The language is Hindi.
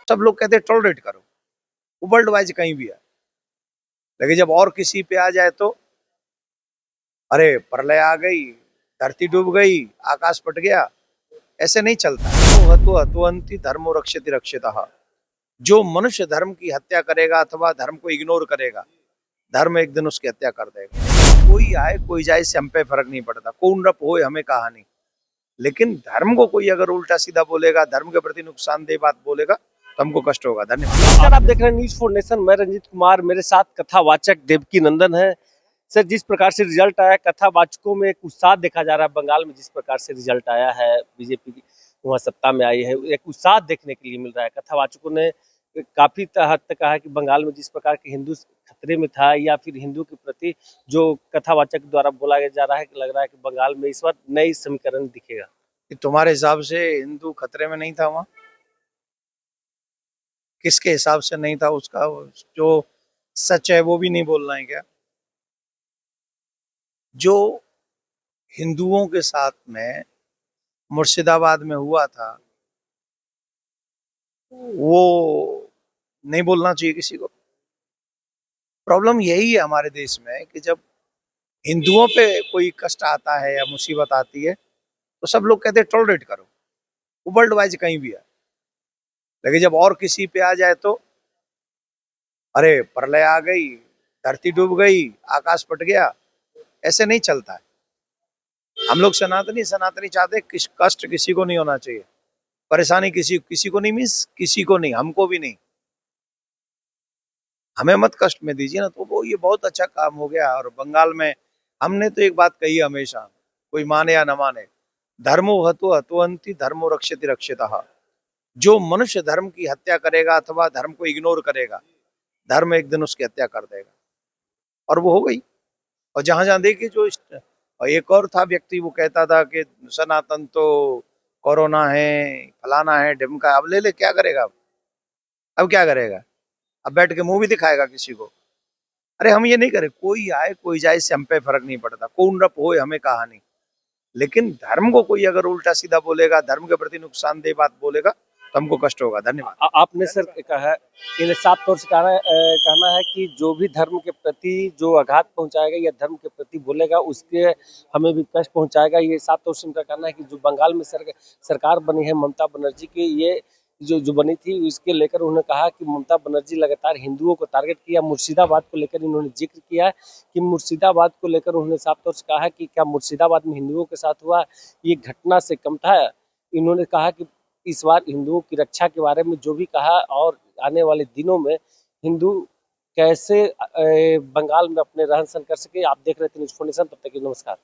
सब लोग कहते हैं टॉलरेट करो, वो वर्ल्ड वाइज कहीं भी है। लेकिन जब और किसी पे आ जाए तो अरे प्रलय आ गई, धरती डूब गई, आकाश फट गया, ऐसे नहीं चलता। तो हतो हतोअंति धर्मो रक्षति रक्षितः। जो मनुष्य धर्म की हत्या करेगा अथवा धर्म को इग्नोर करेगा, धर्म एक दिन उसकी हत्या कर देगा। कोई आए कोई जाए, इससे हम पे फर्क नहीं पड़ता, कौन रप होए हमें कहानी। लेकिन धर्म को कोई अगर उल्टा सीधा बोलेगा, धर्म के प्रति नुकसानदेह बात बोलेगा, तो हमको कष्ट होगा। धन्यवाद। नमस्कार, आप देख रहे हैं न्यूज फॉर नेशन। मैं रंजीत कुमार, मेरे साथ कथावाचक देवकी नंदन है। सर, जिस प्रकार से रिजल्ट आया, कथावाचकों में एक उत्साह देखा जा रहा है। बंगाल में जिस प्रकार से रिजल्ट आया है, बीजेपी वहाँ सत्ता में आई है, एक उत्साह देखने के लिए मिल रहा है। कथावाचकों ने काफी हद तक कहा कि बंगाल में जिस प्रकार के हिंदू खतरे में था, या फिर हिंदू के प्रति जो कथावाचक द्वारा बोला जा रहा है, लग रहा है कि बंगाल में इस बार नई समीकरण दिखेगा। तुम्हारे हिसाब से हिंदू खतरे में नहीं था वहां? किसके हिसाब से नहीं था? उसका जो सच है वो भी नहीं बोलना है क्या? जो हिंदुओं के साथ में मुर्शिदाबाद में हुआ था, वो नहीं बोलना चाहिए किसी को? प्रॉब्लम यही है हमारे देश में कि जब हिंदुओं पे कोई कष्ट आता है या मुसीबत आती है, तो सब लोग कहते हैं टॉलरेट करो, वो वर्ल्ड वाइज कहीं भी है। लेकिन जब और किसी पे आ जाए तो अरे प्रलय आ गई, धरती डूब गई, आकाश फट गया, ऐसे नहीं चलता है। हम लोग सनातनी सनातनी चाहते कष्ट किसी को नहीं होना चाहिए, परेशानी किसी किसी को नहीं, मिस किसी को नहीं, हमको भी नहीं। हमें मत कष्ट में दीजिए ना, तो वो ये बहुत अच्छा काम हो गया। और बंगाल में हमने तो एक बात कही हमेशा, कोई माने या न माने, धर्मो हतो हतोअंति धर्मो रक्षति रक्षितः। जो मनुष्य धर्म की हत्या करेगा अथवा धर्म को इग्नोर करेगा, धर्म एक दिन उसकी हत्या कर देगा। और वो हो गई। और जहां जहां देखिए जो और एक और था व्यक्ति, वो कहता था कि सनातन तो कोरोना है, फलाना है, ढिमका। अब ले ले, क्या करेगा? अब क्या करेगा? अब बैठ के मुंह भी दिखाएगा किसी को? अरे हम ये नहीं करें, कोई आए कोई जाए, इससे हम पे फर्क नहीं पड़ता, कौन रप होए हमें कहानी। लेकिन धर्म को कोई अगर उल्टा सीधा बोलेगा, धर्म के प्रति नुकसानदेह बात बोलेगा, तो हमको कष्ट होगा। धन्यवाद। आपने सर कहा, इन साफ तौर से कहना है कि जो भी धर्म के प्रति जो आघात पहुंचाएगा या धर्म के प्रति बोलेगा, उसके हमें भी कष्ट पहुंचाएगा। ये साफ तौर से उनका कहना है कि जो बंगाल में सरकार बनी है ममता बनर्जी की, ये जो बनी थी, इसके लेकर उन्होंने कहा कि ममता बनर्जी लगातार हिंदुओं को टारगेट किया। मुर्शिदाबाद को लेकर इन्होंने जिक्र किया है कि मुर्शिदाबाद को लेकर उन्होंने साफ तौर से कहा कि क्या मुर्शिदाबाद में हिंदुओं के साथ हुआ ये घटना से कम था। इन्होंने कहा कि इस बार हिंदुओं की रक्षा के बारे में जो भी कहा, और आने वाले दिनों में हिंदू कैसे बंगाल में अपने रहन सहन कर सके। आप देख रहे थे न्यूज़4नेशन। तब तक के लिए नमस्कार।